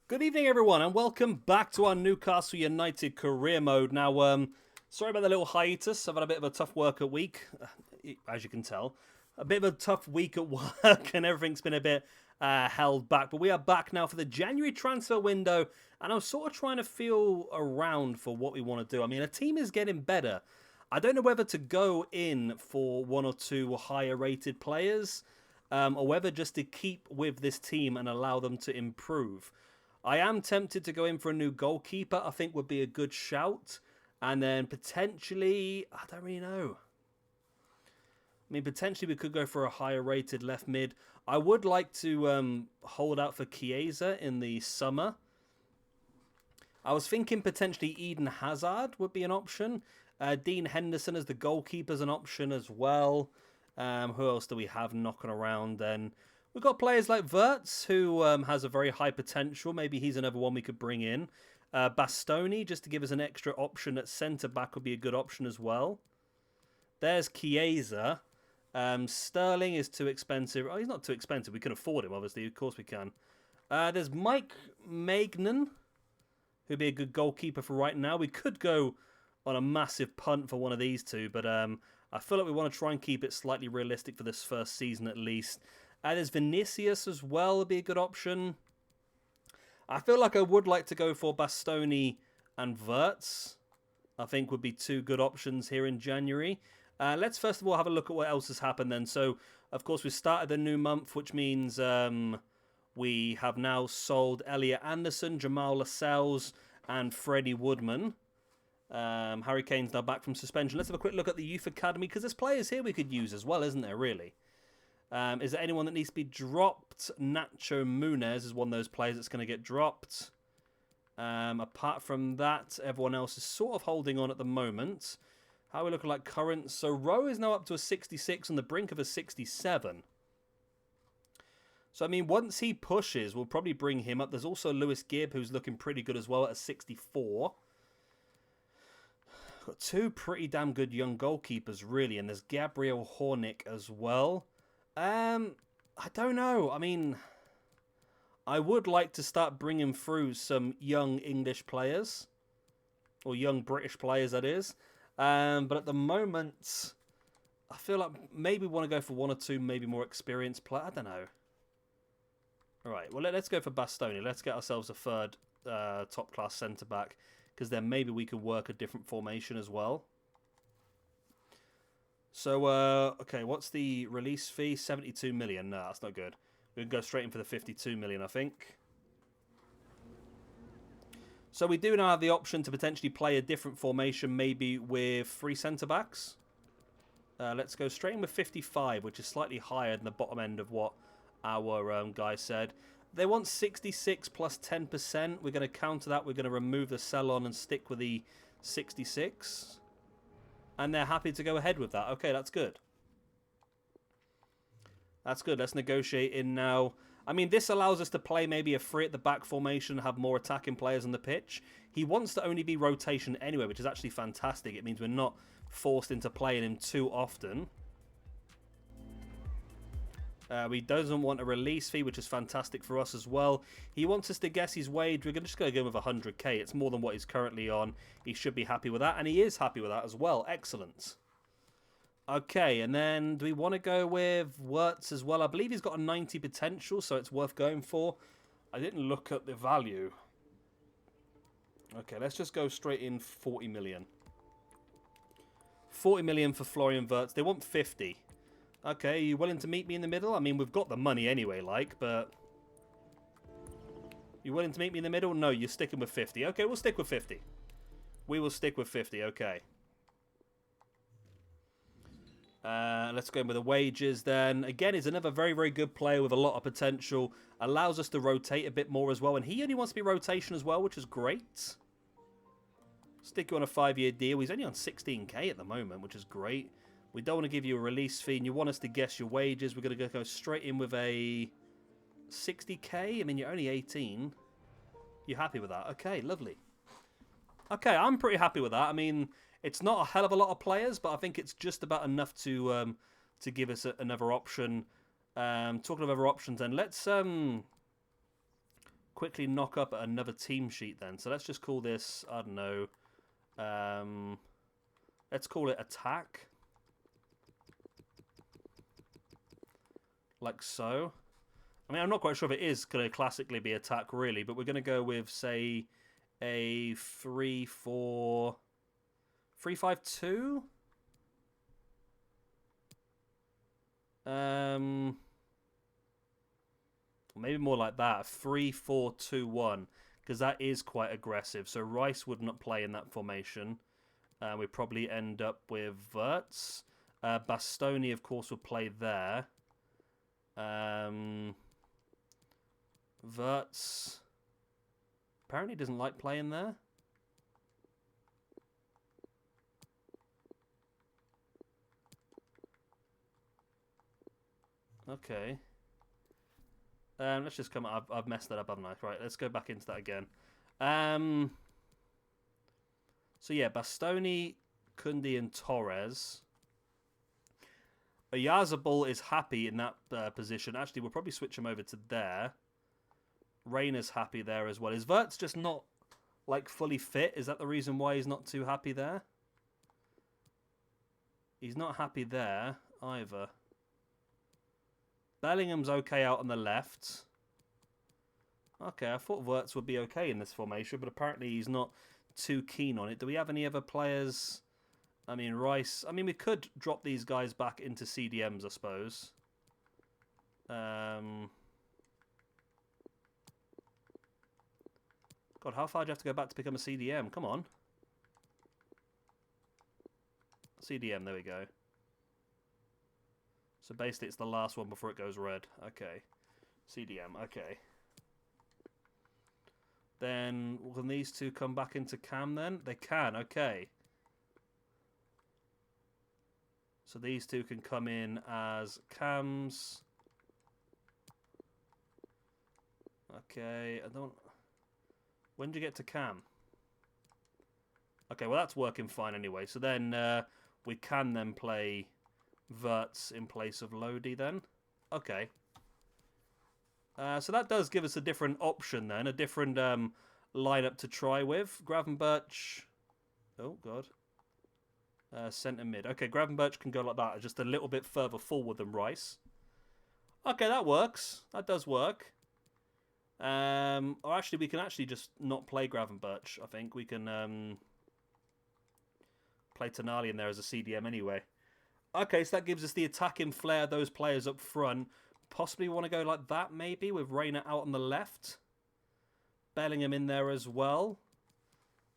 Good evening, everyone, and welcome back to our Newcastle United career mode. Now, sorry about the little hiatus. I've had a bit of a tough work week, as you can tell. A bit of a tough week at work, and everything's been a bit held back. But we are back now for the January transfer window, and I'm sort of trying to feel around for what we want to do. I mean, a team is getting better. I don't know whether to go in for one or two higher-rated players, or whether just to keep with this team and allow them to improve. I am tempted to go in for a new goalkeeper. I think would be a good shout. And then potentially, I don't really know. I mean, potentially we could go for a higher rated left mid. I would like to hold out for Chiesa in the summer. I was thinking potentially Eden Hazard would be an option. Dean Henderson as the goalkeeper is an option as well. Who else do we have knocking around then? We've got players like Wirtz, who has a very high potential. Maybe he's another one we could bring in. Bastoni, just to give us an extra option at centre-back, would be a good option as well. There's Chiesa. Sterling is too expensive. Oh, he's not too expensive. We can afford him, obviously. Of course we can. There's Mike Magnan, who'd be a good goalkeeper for right now. We could go on a massive punt for one of these two, but I feel like we want to try and keep it slightly realistic for this first season at least. There's Vinicius as well, would be a good option. I feel like I would like to go for Bastoni and Wirtz. I think would be two good options here in January. Let's first of all have a look at what else has happened then. So, of course, we started the new month, which means we have now sold Elliot Anderson, Jamal Lascelles, and Freddie Woodman. Harry Kane's now back from suspension. Let's have a quick look at the youth academy, because there's players here we could use as well, isn't there, really? Is there anyone that needs to be dropped? Nacho Munez is one of those players that's going to get dropped. Apart from that, everyone else is sort of holding on at the moment. How are we looking like current? So Rowe is now up to a 66 on the brink of a 67. So, I mean, once he pushes, we'll probably bring him up. There's also Lewis Gibb, who's looking pretty good as well at a 64. Got two pretty damn good young goalkeepers, really. And there's Gabriel Hornick as well. I don't know. I mean, I would like to start bringing through some young English players. Or young British players, that is. But at the moment, I feel like maybe we want to go for one or two maybe more experienced players. I don't know. All right, well, let's go for Bastoni. Let's get ourselves a third top-class centre-back. Because then maybe we could work a different formation as well. So, okay, what's the release fee? 72 million. No, that's not good. We can go straight in for the 52 million, I think. So we do now have the option to potentially play a different formation, maybe with 3 centre-backs. Let's go straight in with 55, which is slightly higher than the bottom end of what our guy said. They want 66 plus 10%. We're going to counter that. We're going to remove the sell-on and stick with the 66. And they're happy to go ahead with that. Okay, that's good. That's good. Let's negotiate in now. I mean, this allows us to play maybe a 3 at the back formation, have more attacking players on the pitch. He wants to only be rotation anyway, which is actually fantastic. It means we're not forced into playing him too often. He doesn't want a release fee, which is fantastic for us as well. He wants us to guess his wage. We're just going to go with 100k. It's more than what he's currently on. He should be happy with that, and he is happy with that as well. Excellent. Okay, and then do we want to go with Wirtz as well? I believe he's got a 90 potential, so it's worth going for. I didn't look at the value. Okay, let's just go straight in 40 million. 40 million for Florian Wirtz. They want 50. Okay, are you willing to meet me in the middle? I mean, we've got the money anyway, but... You willing to meet me in the middle? No, you're sticking with 50. Okay, we'll stick with 50. We will stick with 50, okay. Let's go in with the wages then. Again, he's another very, very good player with a lot of potential. Allows us to rotate a bit more as well. And he only wants to be rotation as well, which is great. Stick you on a 5-year deal. He's only on 16k at the moment, which is great. We don't want to give you a release fee, and you want us to guess your wages. We're going to go straight in with a 60k. I mean, you're only 18. You're happy with that? Okay, lovely. Okay, I'm pretty happy with that. I mean, it's not a hell of a lot of players, but I think it's just about enough to give us another option. Talking of other options, then let's quickly knock up at another team sheet then. So let's just call this, I don't know, let's call it attack. Like so. I mean, I'm not quite sure if it is going to classically be attack, really, but we're going to go with, say, a 3-4... 3-5-2? Maybe more like that. 3-4-2-1. Because that is quite aggressive. So Rice would not play in that formation. We'd probably end up with Wirtz. Bastoni, of course, will play there. Wirtz apparently doesn't like playing there. Okay. Let's just come. I've messed that up, haven't I? Right, let's go back into that again. So yeah, Bastoni, Kundi, and Torres. Oyarzabal is happy in that position. Actually, we'll probably switch him over to there. Reyna's happy there as well. Is Wirtz just not, like, fully fit? Is that the reason why he's not too happy there? He's not happy there either. Bellingham's okay out on the left. Okay, I thought Wirtz would be okay in this formation, but apparently he's not too keen on it. Do we have any other players? I mean, Rice. I mean, we could drop these guys back into CDMs, I suppose. God, how far do you have to go back to become a CDM? Come on. CDM, there we go. So basically it's the last one before it goes red. Okay. CDM, okay. Then, can these two come back into cam then? They can, okay. So these two can come in as cams. Okay, I don't... When do you get to cam? Okay, well that's working fine anyway. So then we can then play Wirtz in place of Lodi then. Okay. So that does give us a different option then, a different lineup to try with. Gravenberch. Oh, God. Centre mid. Okay, Gravenberch can go like that, just a little bit further forward than Rice. Okay, that works. That does work. Or actually, we can actually just not play Gravenberch, I think. We can play Tonali in there as a CDM anyway. Okay, so that gives us the attacking flair, those players up front. Possibly want to go like that, maybe, with Reyna out on the left. Bellingham in there as well.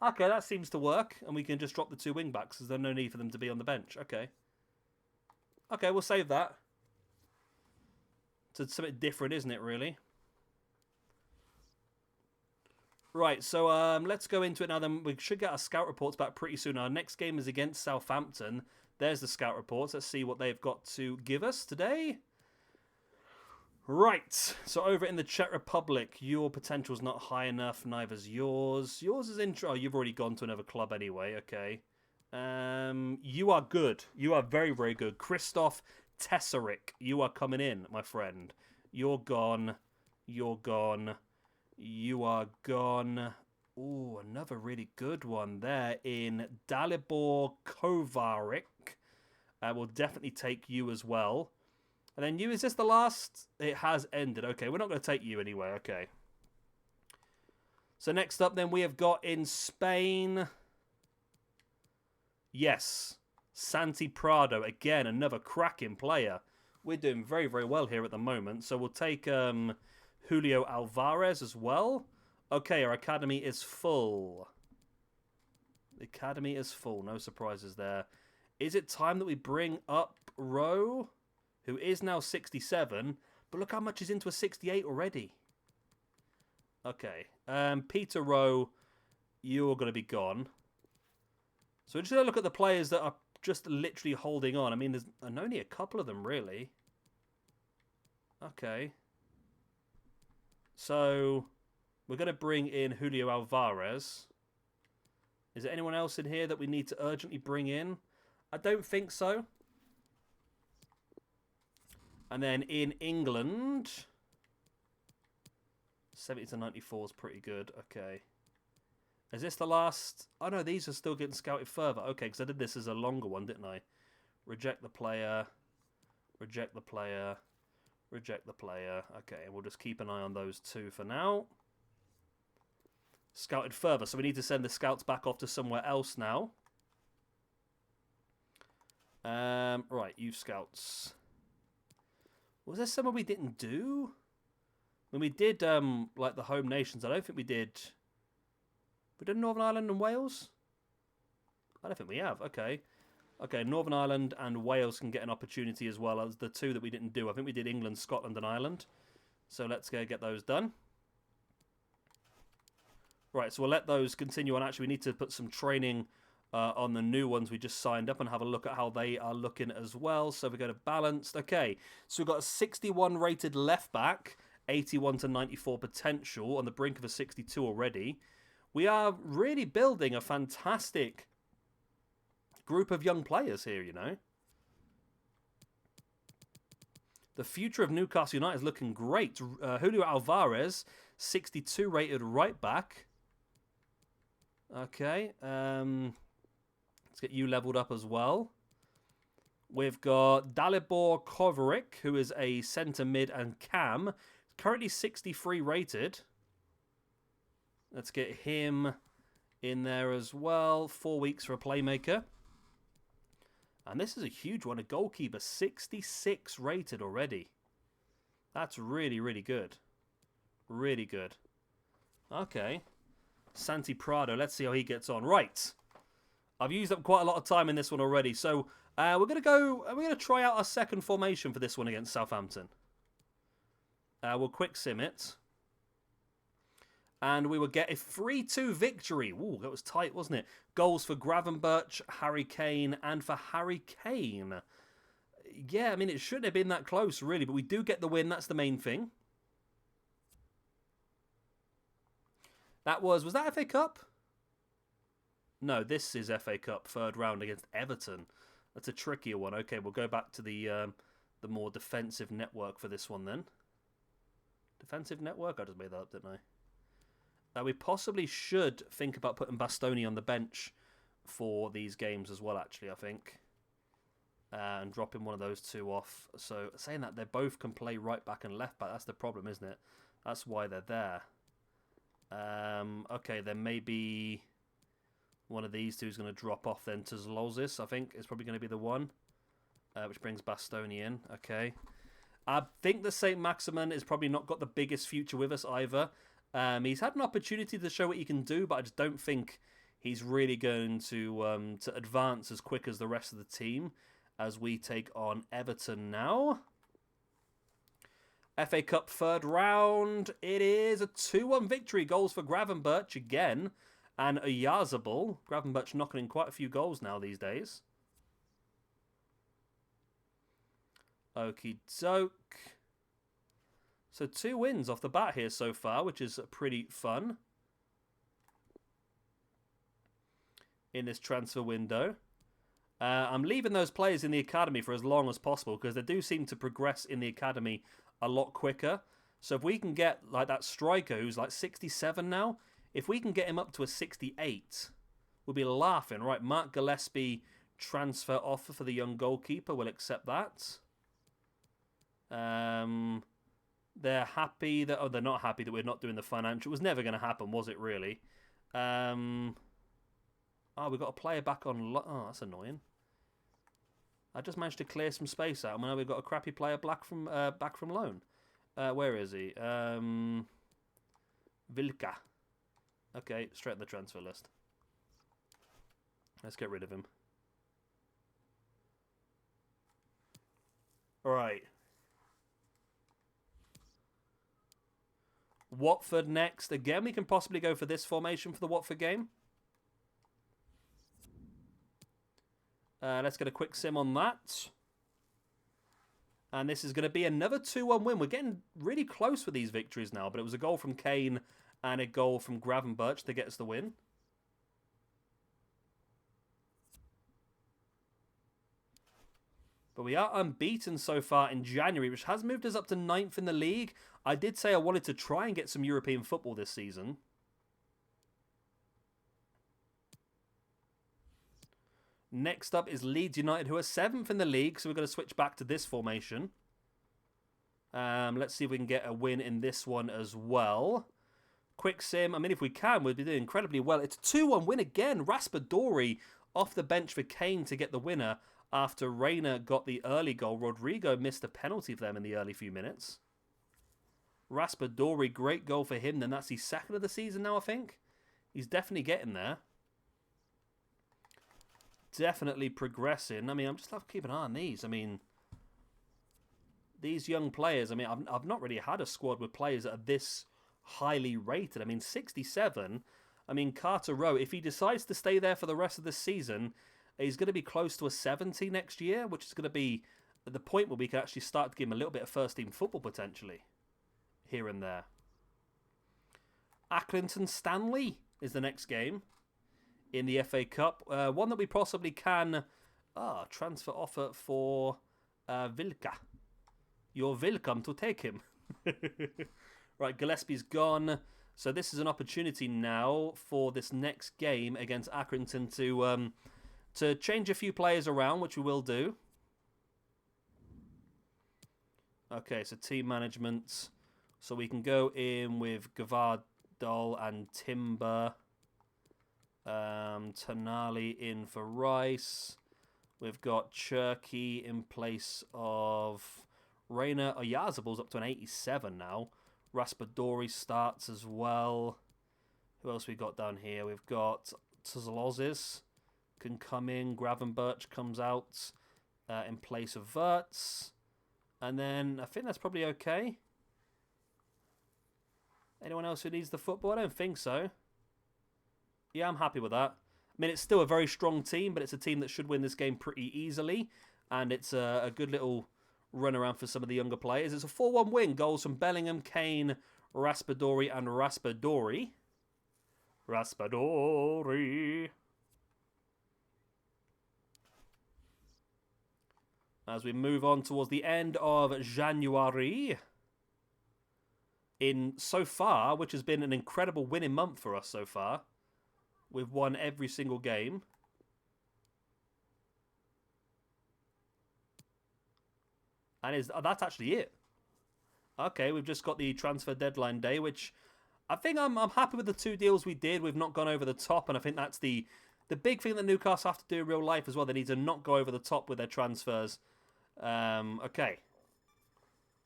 Okay, that seems to work. And we can just drop the two wing-backs, because there's no need for them to be on the bench. Okay. Okay, we'll save that. It's something different, isn't it, really? Right, so let's go into it now then. We should get our scout reports back pretty soon. Our next game is against Southampton. There's the scout reports. Let's see what they've got to give us today. Right, so over in the Czech Republic, your potential's not high enough, neither's yours. Yours is intro. Oh, you've already gone to another club anyway, okay. You are good. You are very, very good. Christoph Tesserik, you are coming in, my friend. You're gone. You're gone. You are gone. Ooh, another really good one there in Dalibor Kovarik. We'll definitely take you as well. And then you, is this the last? It has ended. Okay, we're not going to take you anyway. Okay. So next up then we have got in Spain. Yes. Santi Prado. Again, another cracking player. We're doing very, very well here at the moment. So we'll take Julio Alvarez as well. Okay, our academy is full. The academy is full. No surprises there. Is it time that we bring up Rowe, who is now 67, but look how much is into a 68 already. Okay. Peter Rowe, you're going to be gone. So we're just going to look at the players that are just literally holding on. I mean, there's only a couple of them, really. Okay. So we're going to bring in Julio Alvarez. Is there anyone else in here that we need to urgently bring in? I don't think so. And then in England, 70 to 94 is pretty good. Okay. Is this the last? Oh, no, these are still getting scouted further. Okay, because I did this as a longer one, didn't I? Reject the player. Reject the player. Reject the player. Okay, we'll just keep an eye on those two for now. Scouted further. So we need to send the scouts back off to somewhere else now. Right, youth scouts. Was there somewhere we didn't do? When we did, like, the home nations, I don't think we did... We did Northern Ireland and Wales? I don't think we have. Okay. Okay, Northern Ireland and Wales can get an opportunity as well as the two that we didn't do. I think we did England, Scotland and Ireland. So let's go get those done. Right, so we'll let those continue on. Actually, we need to put some training on the new ones we just signed up and have a look at how they are looking as well. So we go to balanced. Okay, so we've got a 61 rated left back, 81 to 94 potential, on the brink of a 62 already. We are really building a fantastic group of young players here, you know. The future of Newcastle United is looking great. Julio Alvarez, 62 rated right back. Okay. Let's get you leveled up as well. We've got Dalibor Kovacic, who is a centre mid and cam. Currently 63 rated. Let's get him in there as well. 4 weeks for a playmaker. And this is a huge one. A goalkeeper, 66 rated already. That's really, really good. Really good. Okay. Santi Prado. Let's see how he gets on. Right. I've used up quite a lot of time in this one already. So we're going to try out our second formation for this one against Southampton. We'll quick sim it. And we will get a 3-2 victory. Ooh, that was tight, wasn't it? Goals for Gravenberch, Harry Kane, and for Harry Kane. Yeah, I mean, it shouldn't have been that close, really, but we do get the win. That's the main thing. Was that FA Cup? No, this is FA Cup, third round against Everton. That's a trickier one. Okay, we'll go back to the more defensive network for this one then. Defensive network? I just made that up, didn't I? We possibly should think about putting Bastoni on the bench for these games as well, actually, I think. And dropping one of those two off. So, saying that, they both can play right back and left back. That's the problem, isn't it? That's why they're there. Okay, then maybe one of these two is going to drop off then to Zlozis, I think, is probably going to be the one. Which brings Bastoni in. Okay. I think the St. Maximin has probably not got the biggest future with us either. He's had an opportunity to show what he can do, but I just don't think he's really going to advance as quick as the rest of the team as we take on Everton now. FA Cup third round. It is a 2-1 victory. Goals for Gravenberch again and Oyarzabal. Gravenberch knocking in quite a few goals now these days. Okie doke. So 2 wins off the bat here so far, which is pretty fun in this transfer window. I'm leaving those players in the academy for as long as possible because they do seem to progress in the academy a lot quicker. So if we can get like that striker who's like 67 now, if we can get him up to a 68, we'll be laughing. Right, Mark Gillespie transfer offer for the young goalkeeper. We'll accept that. They're happy that... Oh, they're not happy that we're not doing the financial. It was never going to happen, was it, really? Oh, we've got a player back on... Oh, that's annoying. I just managed to clear some space out. I mean, we've got a crappy player back from loan. Where is he? Vilka. Okay, straight on the transfer list. Let's get rid of him. All right. Watford next. Again, we can possibly go for this formation for the Watford game. Let's get a quick sim on that. And this is going to be another 2-1 win. We're getting really close with these victories now, but it was a goal from Kane and a goal from Gravenberch to get us the win. But we are unbeaten so far in January, which has moved us up to 9th in the league. I did say I wanted to try and get some European football this season. Next up is Leeds United, who are 7th in the league, so we're going to switch back to this formation. Let's see if we can get a win in this one as well. Quick sim. I mean, if we can, we'd be doing incredibly well. It's a 2-1 win again. Raspadori off the bench for Kane to get the winner after Reina got the early goal. Rodrigo missed a penalty for them in the early few minutes. Raspadori, great goal for him. Then that's his second of the season now, I think. He's definitely getting there. Definitely progressing. I mean, I'm just have to keep an eye on these. I mean, these young players, I mean, I've not really had a squad with players that are this highly rated. I mean, 67. I mean, Carter Rowe, if he decides to stay there for the rest of the season, he's going to be close to a 70 next year, which is going to be at the point where we can actually start to give him a little bit of first-team football potentially here and there. Accrington Stanley is the next game in the FA Cup. One that we possibly can transfer offer for Vilka. You're welcome to take him. Right, Gillespie's gone. So this is an opportunity now for this next game against Accrington to change a few players around, which we will do. Okay, so team management. So we can go in with Gavardol and Timber. Tonali in for Rice. We've got Cherky in place of Reina. Oyarzabal's up to an 87 now. Raspadori starts as well. Who else we got down here? We've got Tzlozis can come in. Gravenberch comes out in place of Wirtz. And then I think that's probably okay. Anyone else who needs the football? I don't think so. Yeah, I'm happy with that. I mean, it's still a very strong team, but it's a team that should win this game pretty easily. And it's a good little run around for some of the younger players. It's a 4-1 win. Goals from Bellingham, Kane, Raspadori, and Raspadori. Raspadori. As we move on towards the end of January. In so far, which has been an incredible winning month for us so far. We've won every single game. And that's actually it. Okay, we've just got the transfer deadline day, which I think I'm happy with the 2 deals we did. We've not gone over the top, and I think that's the big thing that Newcastle have to do in real life as well. They need to not go over the top with their transfers. Okay.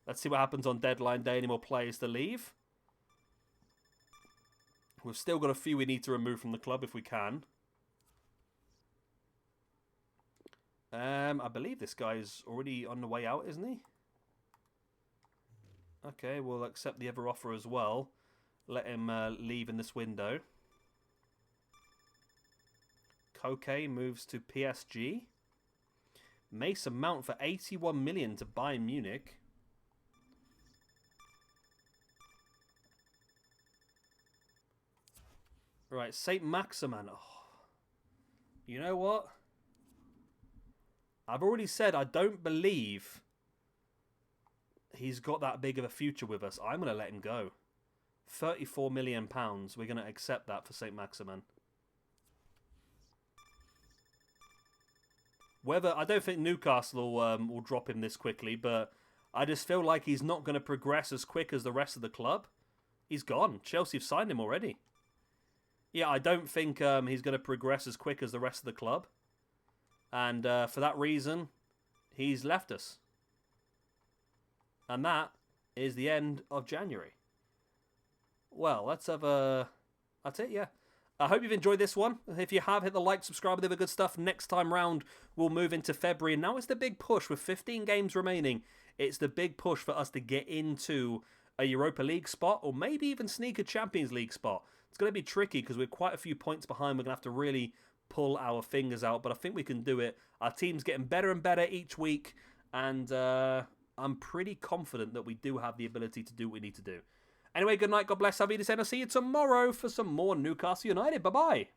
Let's see what happens on deadline day. Any more players to leave? We've still got a few we need to remove from the club if we can. I believe this guy's already on the way out, isn't he? Okay, we'll accept the other offer as well. Let him leave in this window. Koke moves to PSG. Mason Mount for 81 million to Bayern Munich. Right, St. Maximan. Oh. You know what? I've already said I don't believe he's got that big of a future with us. I'm going to let him go. £34 million. We're going to accept that for St. Maximan. I don't think Newcastle will drop him this quickly, but I just feel like he's not going to progress as quick as the rest of the club. He's gone. Chelsea have signed him already. Yeah, I don't think he's going to progress as quick as the rest of the club. And for that reason, he's left us. And that is the end of January. Well, let's have a... That's it, yeah. I hope you've enjoyed this one. If you have, hit the like, subscribe, the other good stuff. Next time round, we'll move into February. And now it's the big push. With 15 games remaining, it's the big push for us to get into a Europa League spot or maybe even sneak a Champions League spot. It's going to be tricky because we're quite a few points behind. We're going to have to really pull our fingers out, but I think we can do it. Our team's getting better and better each week, and I'm pretty confident that we do have the ability to do what we need to do. Anyway, good night, God bless, I'll see you tomorrow for some more Newcastle United. Bye-bye.